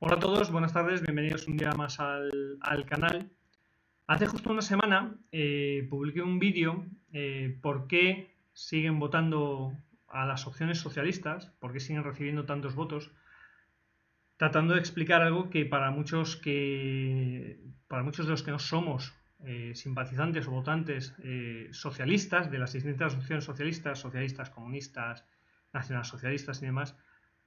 Hola a todos, buenas tardes, bienvenidos un día más al canal. Hace justo una semana publiqué un vídeo por qué siguen votando a las opciones socialistas, por qué siguen recibiendo tantos votos, tratando de explicar algo que para muchos de los que no somos simpatizantes o votantes socialistas de las distintas opciones socialistas, socialistas, comunistas, nacionalsocialistas y demás,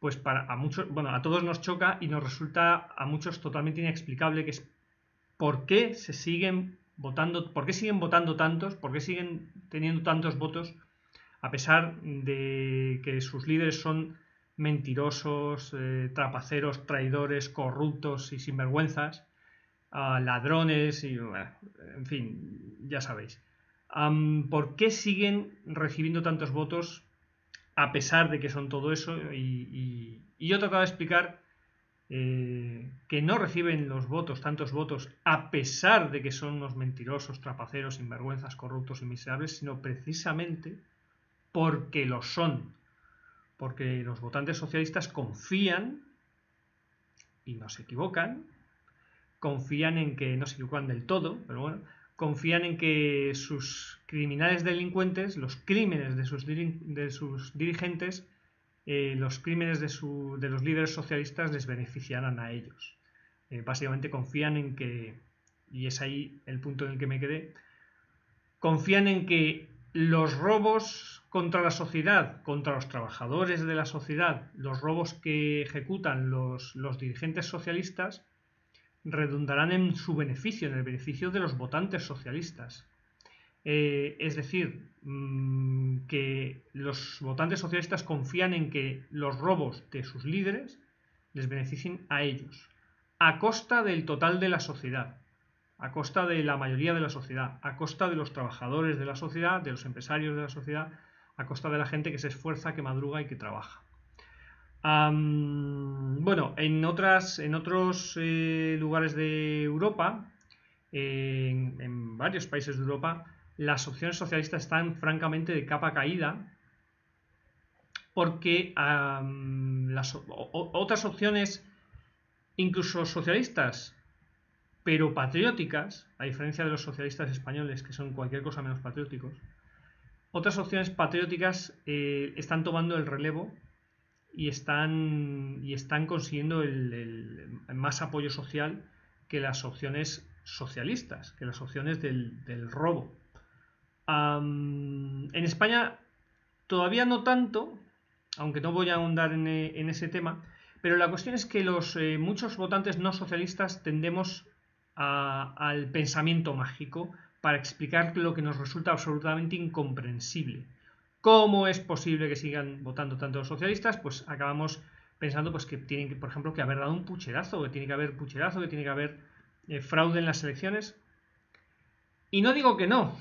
pues a muchos, bueno, a todos nos choca y nos resulta a muchos totalmente inexplicable, que es por qué se siguen votando, por qué siguen votando tantos, por qué siguen teniendo tantos votos, a pesar de que sus líderes son mentirosos, trapaceros, traidores, corruptos y sinvergüenzas, ladrones y, bueno, en fin, ya sabéis. ¿Por qué siguen recibiendo tantos votos a pesar de que son todo eso? Y yo trataba de explicar que no reciben los votos, tantos votos, a pesar de que son unos mentirosos, trapaceros, sinvergüenzas, corruptos y miserables, sino precisamente porque lo son. Porque los votantes socialistas confían, y no se equivocan, confían en que, no se equivocan del todo, pero bueno, confían en que sus criminales delincuentes, los crímenes de sus dirigentes, los crímenes de los líderes socialistas les beneficiarán a ellos. Básicamente confían en que, y es ahí el punto en el que me quedé, confían en que los robos contra la sociedad, contra los trabajadores de la sociedad, los robos que ejecutan los dirigentes socialistas, redundarán en su beneficio, en el beneficio de los votantes socialistas. Es decir, que los votantes socialistas confían en que los robos de sus líderes les beneficien a ellos, a costa del total de la sociedad, a costa de la mayoría de la sociedad, a costa de los trabajadores de la sociedad, de los empresarios de la sociedad, a costa de la gente que se esfuerza, que madruga y que trabaja. Bueno, en otros lugares de Europa, en varios países de Europa, las opciones socialistas están francamente de capa caída, porque otras opciones, incluso socialistas, pero patrióticas, a diferencia de los socialistas españoles, que son cualquier cosa menos patrióticos, otras opciones patrióticas están tomando el relevo y están consiguiendo el más apoyo social que las opciones socialistas, que las opciones del robo. En España todavía no tanto, aunque no voy a ahondar en ese tema, pero la cuestión es que muchos votantes no socialistas tendemos al pensamiento mágico para explicar lo que nos resulta absolutamente incomprensible. ¿Cómo es posible que sigan votando tanto los socialistas? Pues acabamos pensando pues, que tienen que, por ejemplo, que haber dado un pucherazo, que tiene que haber pucherazo, que tiene que haber fraude en las elecciones. Y no digo que no.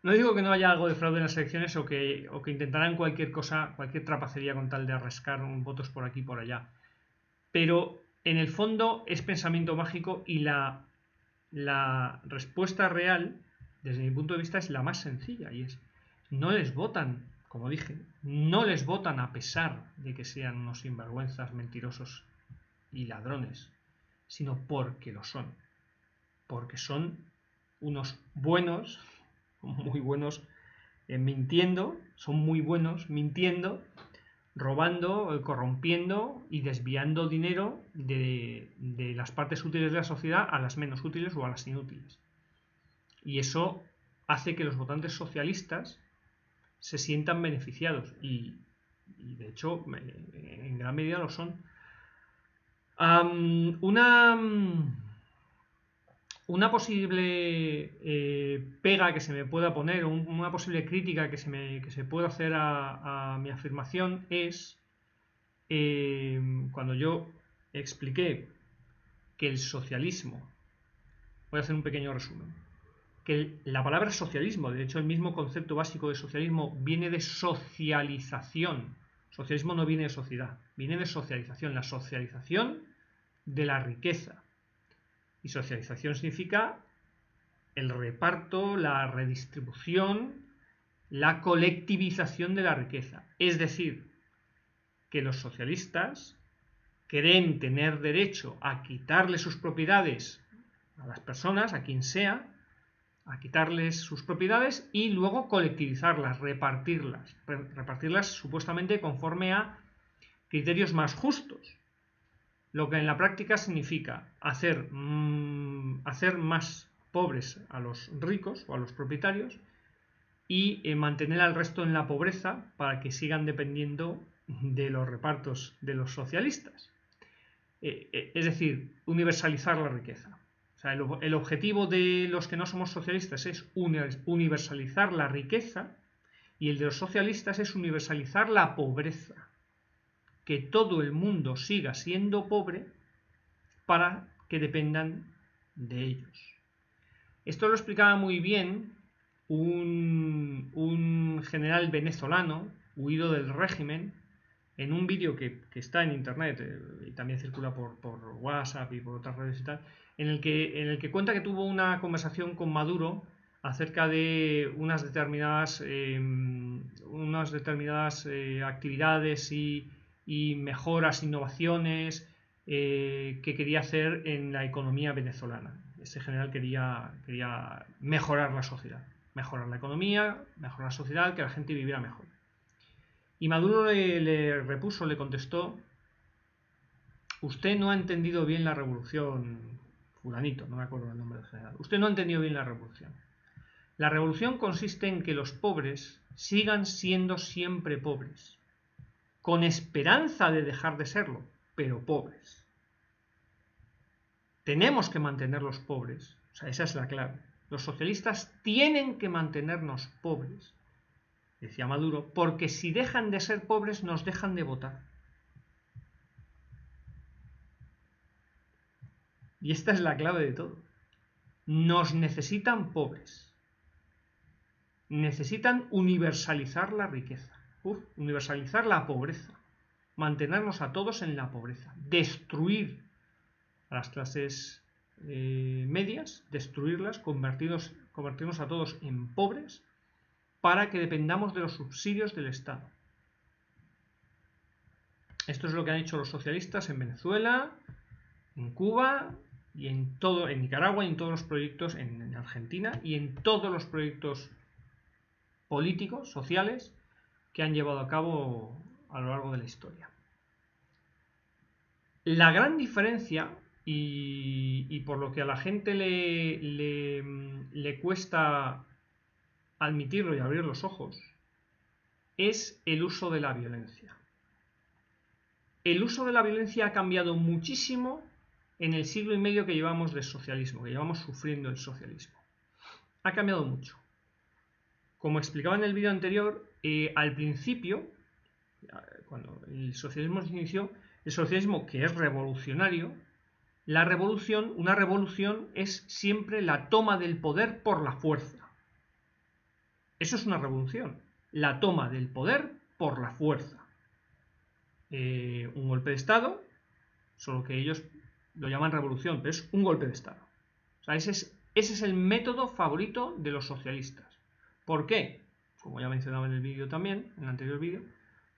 No digo que no haya algo de fraude en las elecciones o que intentarán cualquier cosa, cualquier trapacería con tal de arrascar votos por aquí y por allá. Pero en el fondo es pensamiento mágico y la respuesta real, desde mi punto de vista, es la más sencilla y es: no les votan, como dije, no les votan a pesar de que sean unos sinvergüenzas, mentirosos y ladrones, sino porque lo son. Porque son unos buenos, muy buenos mintiendo, son muy buenos mintiendo, robando, corrompiendo y desviando dinero de las partes útiles de la sociedad a las menos útiles o a las inútiles. Y eso hace que los votantes socialistas se sientan beneficiados y de hecho en gran medida lo son. Una posible pega que se me pueda poner, una posible crítica que se pueda hacer a mi afirmación es cuando yo expliqué que el socialismo, voy a hacer un pequeño resumen, que la palabra socialismo, de hecho el mismo concepto básico de socialismo viene de socialización. Socialismo no viene de sociedad, viene de socialización, la socialización de la riqueza. Y socialización significa el reparto, la redistribución, la colectivización de la riqueza. Es decir, que los socialistas creen tener derecho a quitarle sus propiedades a las personas, a quien sea, a quitarles sus propiedades y luego colectivizarlas, repartirlas supuestamente conforme a criterios más justos, lo que en la práctica significa hacer más pobres a los ricos o a los propietarios y mantener al resto en la pobreza para que sigan dependiendo de los repartos de los socialistas. Es decir, universalizar la riqueza. O sea, el objetivo de los que no somos socialistas es universalizar la riqueza y el de los socialistas es universalizar la pobreza. Que todo el mundo siga siendo pobre para que dependan de ellos. Esto lo explicaba muy bien un general venezolano huido del régimen en un vídeo que está en internet y también circula por WhatsApp y por otras redes y tal, en el que cuenta que tuvo una conversación con Maduro acerca de unas determinadas actividades y mejoras, innovaciones que quería hacer en la economía venezolana. Este general quería mejorar la sociedad, mejorar la economía, mejorar la sociedad, que la gente viviera mejor. Y Maduro le repuso, le contestó: usted no ha entendido bien la revolución, fulanito, no me acuerdo el nombre del general. Usted no ha entendido bien la revolución. La revolución consiste en que los pobres sigan siendo siempre pobres, con esperanza de dejar de serlo, pero pobres. Tenemos que mantenerlos pobres, o sea, esa es la clave. Los socialistas tienen que mantenernos pobres, decía Maduro, porque si dejan de ser pobres nos dejan de votar. Y esta es la clave de todo. Nos necesitan pobres. Necesitan universalizar la riqueza, universalizar la pobreza, mantenernos a todos en la pobreza, destruir a las clases medias, destruirlas, convertirnos a todos en pobres para que dependamos de los subsidios del Estado. Esto es lo que han hecho los socialistas en Venezuela, en Cuba y en Nicaragua y en todos los proyectos, en Argentina y en todos los proyectos políticos, sociales, que han llevado a cabo a lo largo de la historia. La gran diferencia, y por lo que a la gente le cuesta admitirlo y abrir los ojos, es el uso de la violencia. El uso de la violencia ha cambiado muchísimo en el siglo y medio que llevamos de socialismo, que llevamos sufriendo el socialismo. Ha cambiado mucho. Como explicaba en el vídeo anterior, al principio, cuando el socialismo se inició, el socialismo, que es revolucionario, una revolución es siempre la toma del poder por la fuerza. Eso es una revolución, la toma del poder por la fuerza. Un golpe de Estado, solo que ellos lo llaman revolución, pero es un golpe de Estado. O sea, ese es el método favorito de los socialistas. ¿Por qué? Como ya mencionaba en el vídeo también, en el anterior vídeo.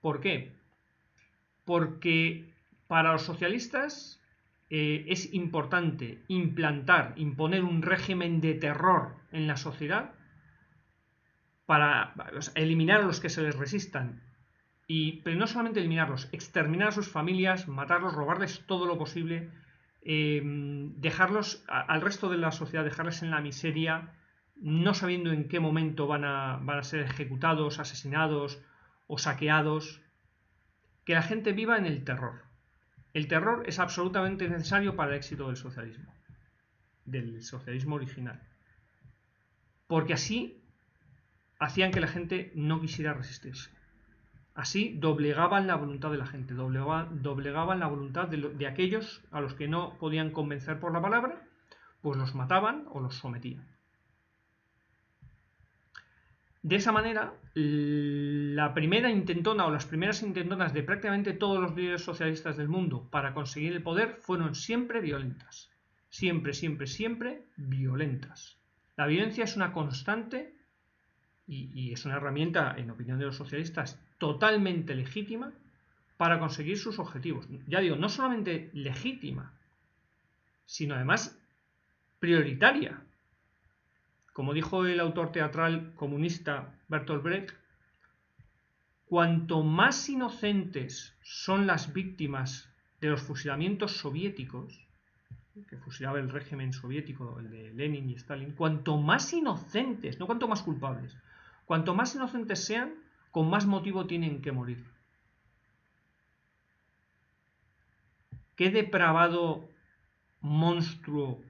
¿Por qué? Porque para los socialistas es importante imponer un régimen de terror en la sociedad para eliminar a los que se les resistan. Pero no solamente eliminarlos, exterminar a sus familias, matarlos, robarles todo lo posible, dejarlos al resto de la sociedad, dejarles en la miseria, no sabiendo en qué momento van a ser ejecutados, asesinados o saqueados. Que la gente viva en el terror. El terror es absolutamente necesario para el éxito del socialismo original. Porque así hacían que la gente no quisiera resistirse. Así doblegaban la voluntad de la gente, doblegaban la voluntad de aquellos a los que no podían convencer por la palabra, pues los mataban o los sometían. De esa manera, la primera intentona o las primeras intentonas de prácticamente todos los líderes socialistas del mundo para conseguir el poder fueron siempre violentas. Siempre, siempre, siempre violentas. La violencia es una constante y es una herramienta, en opinión de los socialistas, totalmente legítima para conseguir sus objetivos. Ya digo, no solamente legítima, sino además prioritaria. Como dijo el autor teatral comunista Bertolt Brecht, cuanto más inocentes son las víctimas de los fusilamientos soviéticos, que fusilaba el régimen soviético, el de Lenin y Stalin, cuanto más inocentes, no cuanto más culpables, cuanto más inocentes sean, con más motivo tienen que morir. ¿Qué depravado monstruo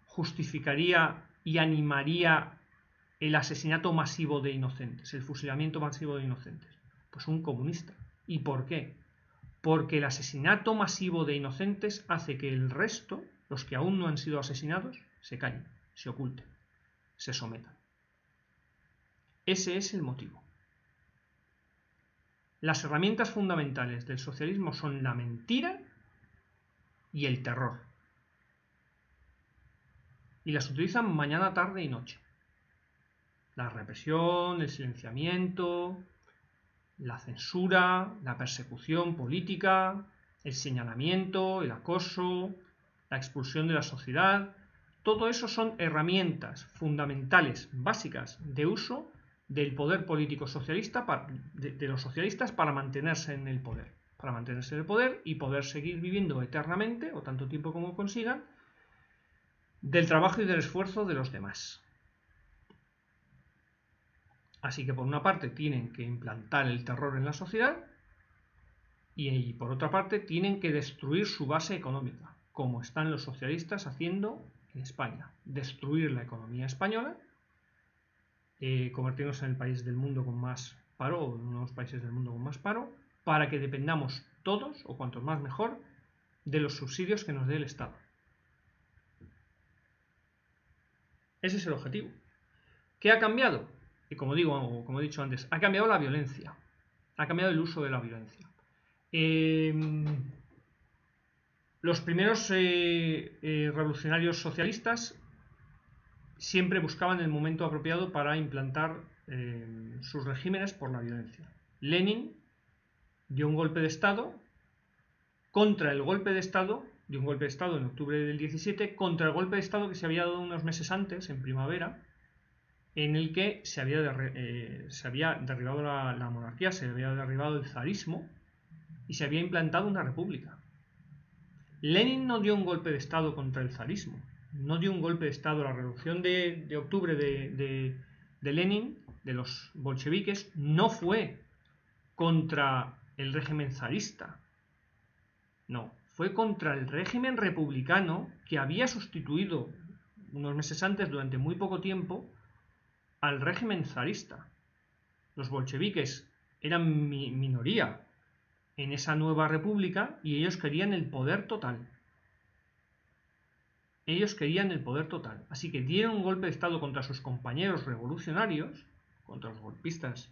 justificaría y animaría el asesinato masivo de inocentes, el fusilamiento masivo de inocentes? Pues un comunista. ¿Y por qué? Porque el asesinato masivo de inocentes hace que el resto, los que aún no han sido asesinados, se callen, se oculten, se sometan. Ese es el motivo. Las herramientas fundamentales del socialismo son la mentira y el terror. Y las utilizan mañana, tarde y noche. La represión, el silenciamiento, la censura, la persecución política, el señalamiento, el acoso, la expulsión de la sociedad, todo eso son herramientas fundamentales, básicas, de uso del poder político socialista, de los socialistas para mantenerse en el poder, y poder seguir viviendo eternamente, o tanto tiempo como consigan, del trabajo y del esfuerzo de los demás. Así que por una parte tienen que implantar el terror en la sociedad y por otra parte tienen que destruir su base económica, como están los socialistas haciendo en España. Destruir la economía española, convertirnos en el país del mundo con más paro, o uno de los países del mundo con más paro, para que dependamos todos, o cuantos más mejor, de los subsidios que nos dé el Estado. Ese es el objetivo. ¿Qué ha cambiado? Y como he dicho antes, ha cambiado la violencia, ha cambiado el uso de la violencia. Los primeros revolucionarios socialistas siempre buscaban el momento apropiado para implantar sus regímenes por la violencia. Lenin dio un golpe de Estado contra el golpe de Estado, dio un golpe de Estado en octubre del 17, contra el golpe de Estado que se había dado unos meses antes, en primavera, en el que se había derribado la monarquía, se había derribado el zarismo y se había implantado una república. Lenin no dio un golpe de Estado contra el zarismo, no dio un golpe de Estado. La revolución de octubre de Lenin, de los bolcheviques, no fue contra el régimen zarista, no, fue contra el régimen republicano que había sustituido unos meses antes, durante muy poco tiempo, al régimen zarista. Los bolcheviques eran minoría en esa nueva república y ellos querían el poder total. Así que dieron un golpe de Estado contra sus compañeros revolucionarios, contra los golpistas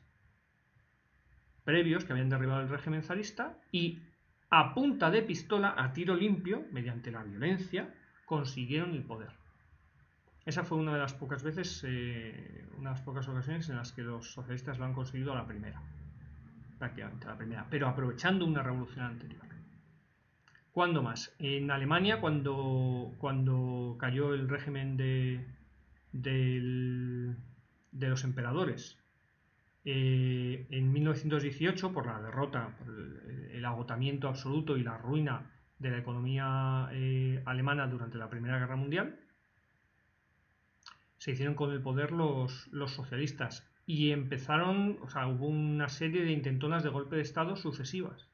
previos que habían derribado el régimen zarista, y a punta de pistola, a tiro limpio, mediante la violencia, consiguieron el poder. Esa fue una de las pocas ocasiones en las que los socialistas lo han conseguido a la primera, prácticamente a la primera, pero aprovechando una revolución anterior. ¿Cuándo más? En Alemania, cuando cayó el régimen de los emperadores, en 1918, por la derrota, por el agotamiento absoluto y la ruina de la economía alemana durante la Primera Guerra Mundial, se hicieron con el poder los socialistas y hubo una serie de intentonas de golpe de Estado sucesivas.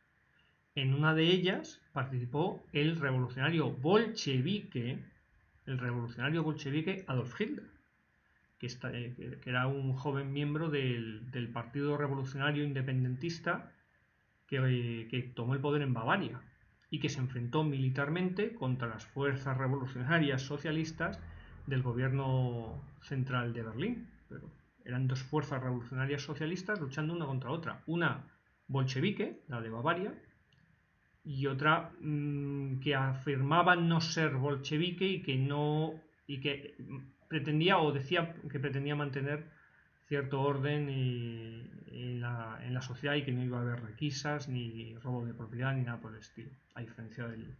En una de ellas participó el revolucionario bolchevique Adolf Hitler, que era un joven miembro del Partido Revolucionario Independentista que tomó el poder en Bavaria y que se enfrentó militarmente contra las fuerzas revolucionarias socialistas del gobierno central de Berlín. Pero eran dos fuerzas revolucionarias socialistas luchando una contra otra. Una bolchevique, la de Bavaria, y otra que afirmaba no ser bolchevique y que pretendía, o decía que pretendía mantener cierto orden en la sociedad y que no iba a haber requisas, ni robo de propiedad, ni nada por el estilo, a diferencia del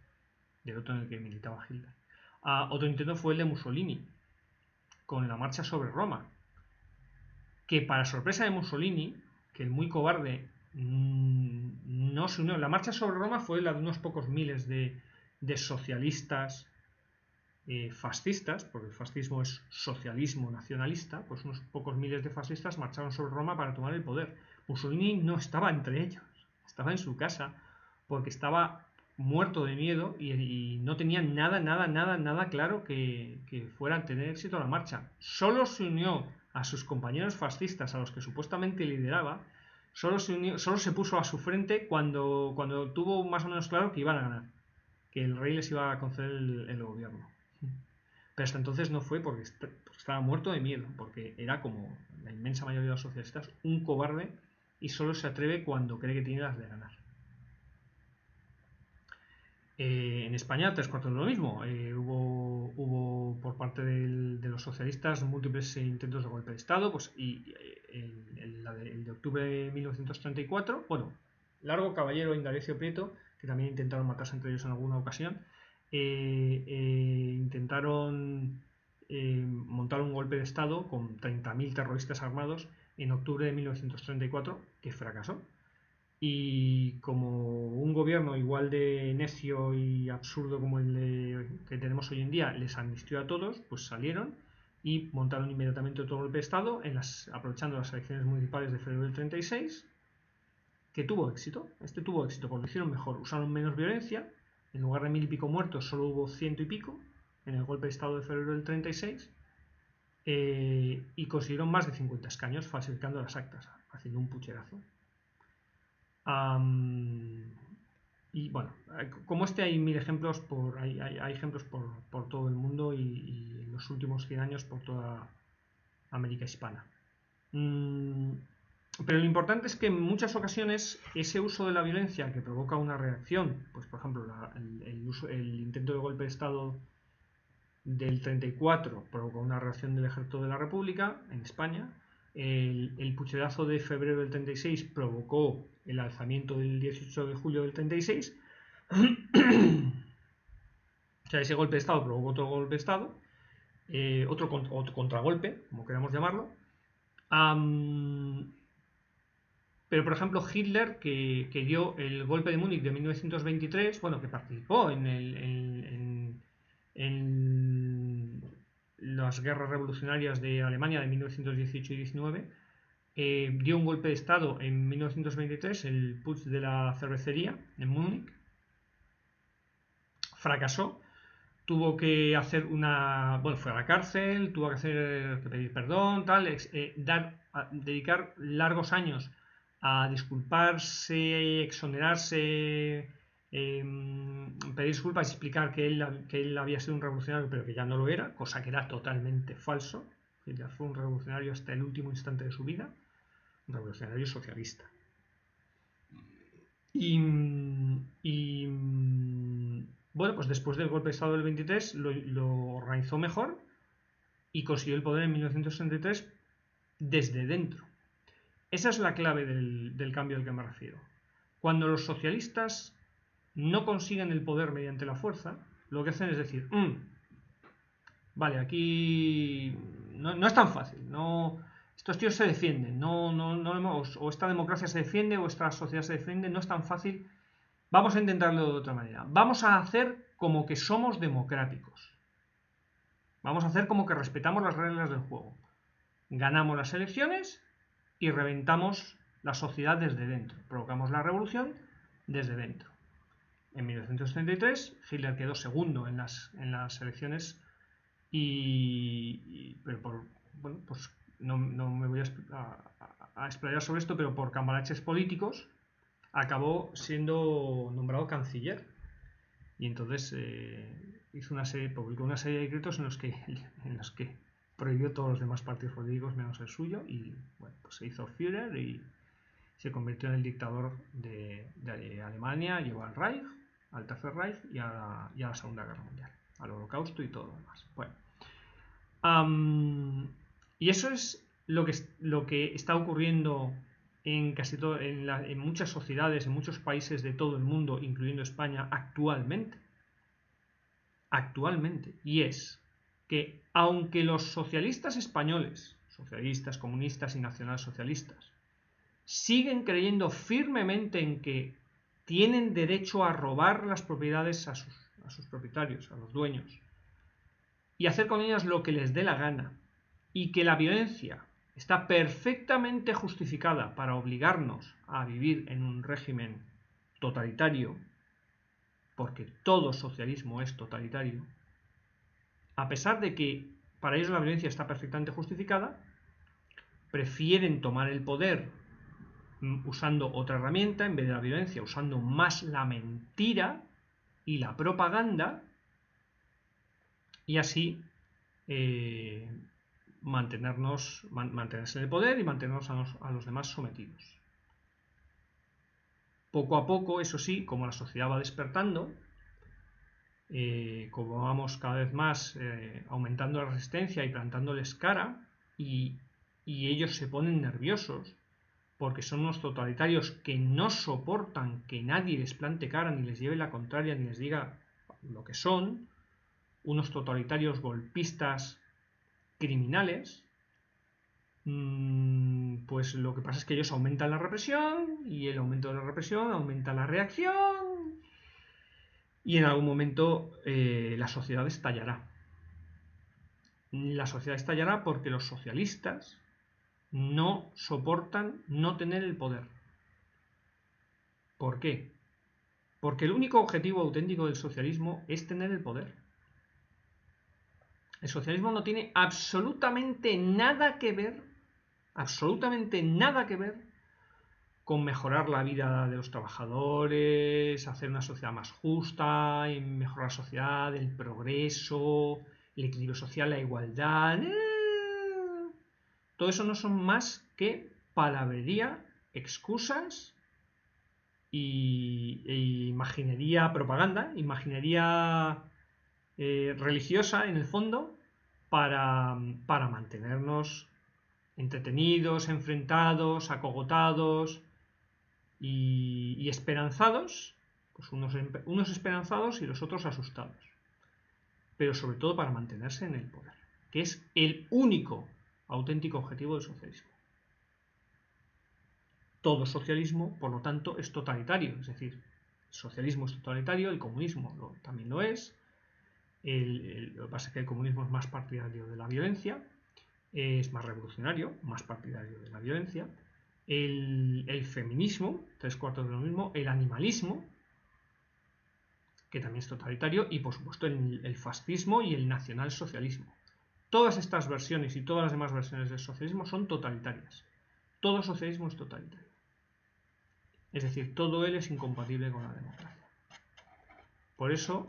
otro en el que militaba Hitler. Otro intento fue el de Mussolini, con la marcha sobre Roma, que para sorpresa de Mussolini, que el muy cobarde no se unió. La marcha sobre Roma fue la de unos pocos miles de socialistas fascistas, porque el fascismo es socialismo nacionalista, pues unos pocos miles de fascistas marcharon sobre Roma para tomar el poder. Mussolini no estaba entre ellos, estaba en su casa, porque estaba muerto de miedo y no tenía nada claro que fuera a tener éxito la marcha. Solo se unió a sus compañeros fascistas, a los que supuestamente lideraba, solo se puso a su frente cuando tuvo más o menos claro que iban a ganar, que el rey les iba a conceder el gobierno. Pero hasta entonces no fue porque estaba muerto de miedo, porque era como la inmensa mayoría de los socialistas, un cobarde y solo se atreve cuando cree que tiene las de ganar. En España, tres cuartos de lo mismo. Hubo por parte de los socialistas múltiples intentos de golpe de Estado, pues, y el de octubre de 1934, bueno, Largo, Caballero e Indalecio Prieto, que también intentaron matarse entre ellos en alguna ocasión, intentaron montar un golpe de Estado con 30.000 terroristas armados en octubre de 1934, que fracasó. Y como un gobierno igual de necio y absurdo como que tenemos hoy en día les amnistió a todos, pues salieron y montaron inmediatamente otro golpe de Estado aprovechando las elecciones municipales de febrero del 36, que tuvo éxito. Este tuvo éxito porque lo hicieron mejor, usaron menos violencia. En lugar de 1.000 y pico muertos solo hubo 100 y pico en el golpe de Estado de febrero del 36, y consiguieron más de 50 escaños falsificando las actas, haciendo un pucherazo. Y bueno, como hay mil ejemplos, hay ejemplos por todo el mundo y en los últimos 100 años por toda América hispana. Pero lo importante es que en muchas ocasiones ese uso de la violencia que provoca una reacción, pues por ejemplo el intento de golpe de Estado del 34 provocó una reacción del ejército de la República en España. El pucherazo de febrero del 36 provocó el alzamiento del 18 de julio del 36. O sea, ese golpe de Estado provocó otro golpe de Estado, otro contragolpe, como queramos llamarlo. Pero, por ejemplo, Hitler, que dio el golpe de Múnich de 1923, bueno, que participó en las guerras revolucionarias de Alemania de 1918 y 19, dio un golpe de Estado en 1923, el putsch de la cervecería en Múnich, fracasó, tuvo que hacer fue a la cárcel, tuvo que pedir perdón, dedicar largos años a disculparse, exonerarse, pedir disculpas y explicar que él había sido un revolucionario pero que ya no lo era, cosa que era totalmente falso. Hitler fue un revolucionario hasta el último instante de su vida, un revolucionario socialista. Bueno, pues después del golpe de Estado del 23 lo organizó mejor y consiguió el poder en 1963 desde dentro. Esa es la clave del cambio al que me refiero. Cuando los socialistas no consiguen el poder mediante la fuerza, lo que hacen es decir, vale, aquí no es tan fácil, estos tíos se defienden, o esta democracia se defiende o esta sociedad se defiende, no es tan fácil, vamos a intentarlo de otra manera, vamos a hacer como que somos democráticos, vamos a hacer como que respetamos las reglas del juego, ganamos las elecciones y reventamos la sociedad desde dentro, provocamos la revolución desde dentro. En 1933 Hitler quedó segundo en las elecciones pero pues no me voy a explayar sobre esto, pero por cambalaches políticos acabó siendo nombrado canciller y entonces publicó una serie de decretos en los que prohibió todos los demás partidos políticos menos el suyo y bueno, pues se hizo Führer y se convirtió en el dictador de Alemania, llevó al Reich, al Tercer Reich y a la Segunda Guerra Mundial, al Holocausto y todo lo demás. Bueno, y eso es lo que está ocurriendo en casi todo, en muchas sociedades, en muchos países de todo el mundo, incluyendo España, actualmente. Y es que aunque los socialistas españoles, socialistas, comunistas y nacionalsocialistas, siguen creyendo firmemente en que tienen derecho a robar las propiedades a sus propietarios, a los dueños, y hacer con ellas lo que les dé la gana, y que la violencia está perfectamente justificada para obligarnos a vivir en un régimen totalitario, porque todo socialismo es totalitario, a pesar de que para ellos la violencia está perfectamente justificada, prefieren tomar el poder usando otra herramienta en vez de la violencia, usando más la mentira y la propaganda, y así mantenerse en el poder y mantenernos a los demás sometidos. Poco a poco, eso sí, como la sociedad va despertando, como vamos cada vez más aumentando la resistencia y plantándoles cara, y ellos se ponen nerviosos porque son unos totalitarios que no soportan que nadie les plante cara, ni les lleve la contraria, ni les diga lo que son, unos totalitarios golpistas criminales, pues lo que pasa es que ellos aumentan la represión, y el aumento de la represión aumenta la reacción, y en algún momento la sociedad estallará. La sociedad estallará porque los socialistas no soportan no tener el poder. ¿Por qué? Porque el único objetivo auténtico del socialismo es tener el poder. El socialismo no tiene absolutamente nada que ver con mejorar la vida de los trabajadores, hacer una sociedad más justa, mejorar la sociedad, el progreso, el equilibrio social, la igualdad. Todo eso no son más que palabrería, excusas e imaginería propaganda, imaginería religiosa en el fondo, para mantenernos entretenidos, enfrentados, acogotados y esperanzados, pues unos esperanzados y los otros asustados, pero sobre todo para mantenerse en el poder, que es el único auténtico objetivo del socialismo. Todo socialismo, por lo tanto, es totalitario, es decir, el socialismo es totalitario, el comunismo también lo es. Lo que pasa es que el comunismo es más partidario de la violencia, es más revolucionario, más partidario de la violencia. El feminismo, 3/4 de lo mismo. El animalismo, que también es totalitario. Y por supuesto el fascismo y el nacionalsocialismo. Todas estas versiones y todas las demás versiones del socialismo son totalitarias. Todo socialismo es totalitario. Es decir, todo él es incompatible con la democracia. Por eso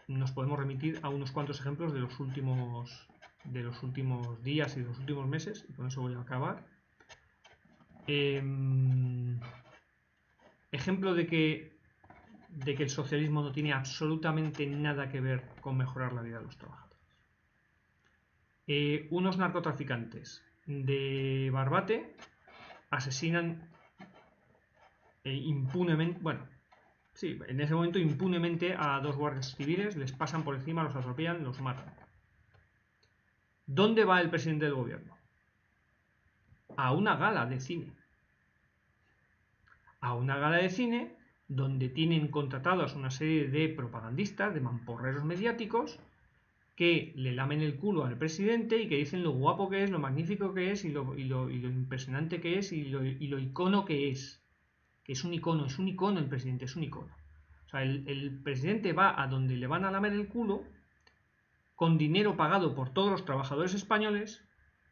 nos podemos remitir a unos cuantos ejemplos de los últimos días y de los últimos meses, y con eso voy a acabar. Ejemplo de que el socialismo no tiene absolutamente nada que ver con mejorar la vida de los trabajadores. Unos narcotraficantes de Barbate asesinan impunemente, en ese momento impunemente a 2 guardias civiles, les pasan por encima, los atropellan, los matan. ¿Dónde va el presidente del gobierno? A una gala de cine. A una gala de cine donde tienen contratados una serie de propagandistas, de mamporreros mediáticos, que le lamen el culo al presidente y que dicen lo guapo que es, lo magnífico que es, y lo impresionante que es, y lo icono que es. Que es un icono el presidente, es un icono. O sea, el presidente va a donde le van a lamer el culo con dinero pagado por todos los trabajadores españoles,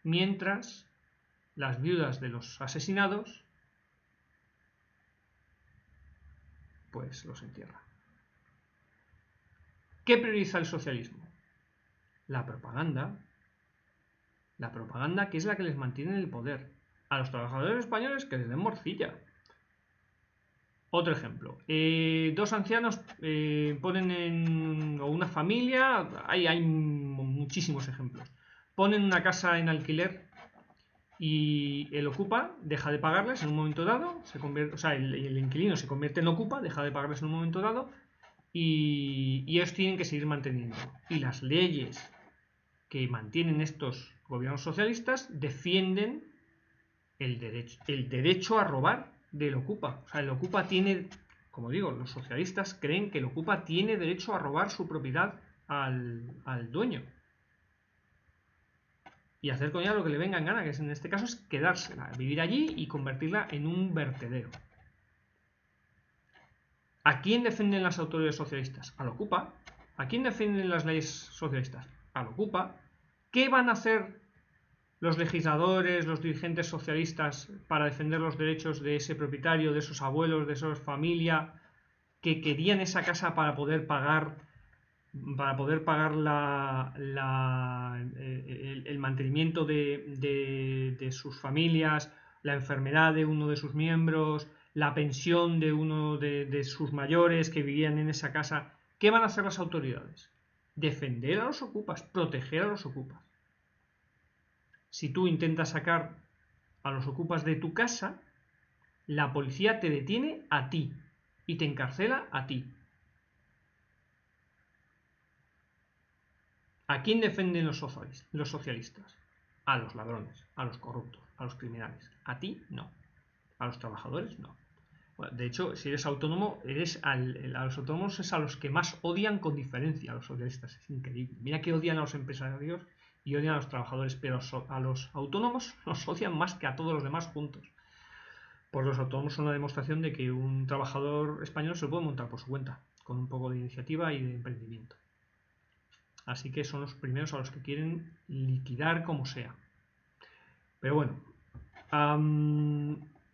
mientras las viudas de los asesinados pues los entierra. ¿Qué prioriza el socialismo? La propaganda que es la que les mantiene en el poder. A los trabajadores españoles que les den morcilla. Otro ejemplo, 2 ancianos ponen o una familia, hay muchísimos ejemplos. ponen una casa en alquiler y el ocupa deja de pagarles en un momento dado, o sea, el inquilino se convierte en ocupa, deja de pagarles en un momento dado y ellos tienen que seguir manteniendo. Y las leyes que mantienen estos gobiernos socialistas defienden el derecho a robar del ocupa. O sea, el ocupa tiene, como digo, los socialistas creen que el ocupa tiene derecho a robar su propiedad al dueño y hacer con ella lo que le venga en gana, que en este caso es quedársela, vivir allí y convertirla en un vertedero. ¿A quién defienden las autoridades socialistas? Al ocupa. ¿A quién defienden las leyes socialistas? Al ocupa. ¿Qué van a hacer los legisladores, los dirigentes socialistas para defender los derechos de ese propietario, de esos abuelos, de esa familia que querían esa casa para poder pagar el mantenimiento de sus familias, la enfermedad de uno de sus miembros, la pensión de uno de sus mayores que vivían en esa casa? ¿Qué van a hacer las autoridades? Defender a los ocupas, proteger a los ocupas. Si tú intentas sacar a los ocupas de tu casa, la policía te detiene a ti y te encarcela a ti. ¿A quién defienden los socialistas? A los ladrones, a los corruptos, a los criminales. A ti no. A los trabajadores no. Bueno, de hecho, si eres autónomo, a los autónomos es a los que más odian con diferencia a los socialistas. Es increíble. Mira que odian a los empresarios y odian a los trabajadores, pero a los autónomos los odian más que a todos los demás juntos. Pues los autónomos son la demostración de que un trabajador español se lo puede montar por su cuenta, con un poco de iniciativa y de emprendimiento. Así que son los primeros a los que quieren liquidar como sea. Pero bueno,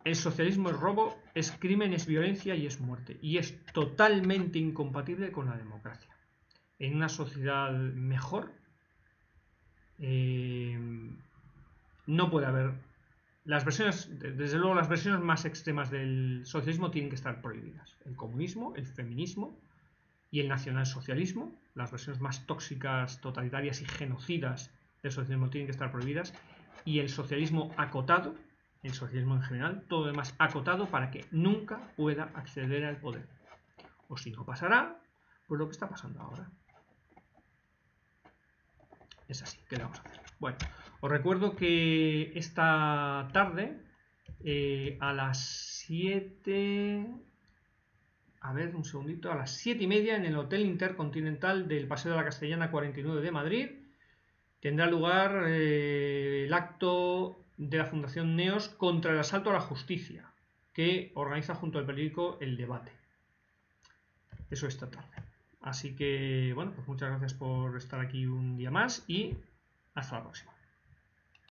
el socialismo es robo, es crimen, es violencia y es muerte. Y es totalmente incompatible con la democracia. En una sociedad mejor no puede haber... desde luego las versiones más extremas del socialismo tienen que estar prohibidas. El comunismo, el feminismo y el nacionalsocialismo, las versiones más tóxicas, totalitarias y genocidas del socialismo tienen que estar prohibidas, y el socialismo acotado, el socialismo en general, todo lo demás acotado para que nunca pueda acceder al poder. O si no pasará, pues lo que está pasando ahora. Es así, ¿qué le vamos a hacer? Bueno, os recuerdo que esta tarde a las 7... A ver, un segundito, a las 7:30 en el Hotel Intercontinental del Paseo de la Castellana 49 de Madrid tendrá lugar el acto de la Fundación NEOS contra el asalto a la justicia, que organiza junto al periódico El Debate. Eso esta tarde. Así que, bueno, pues muchas gracias por estar aquí un día más y hasta la próxima.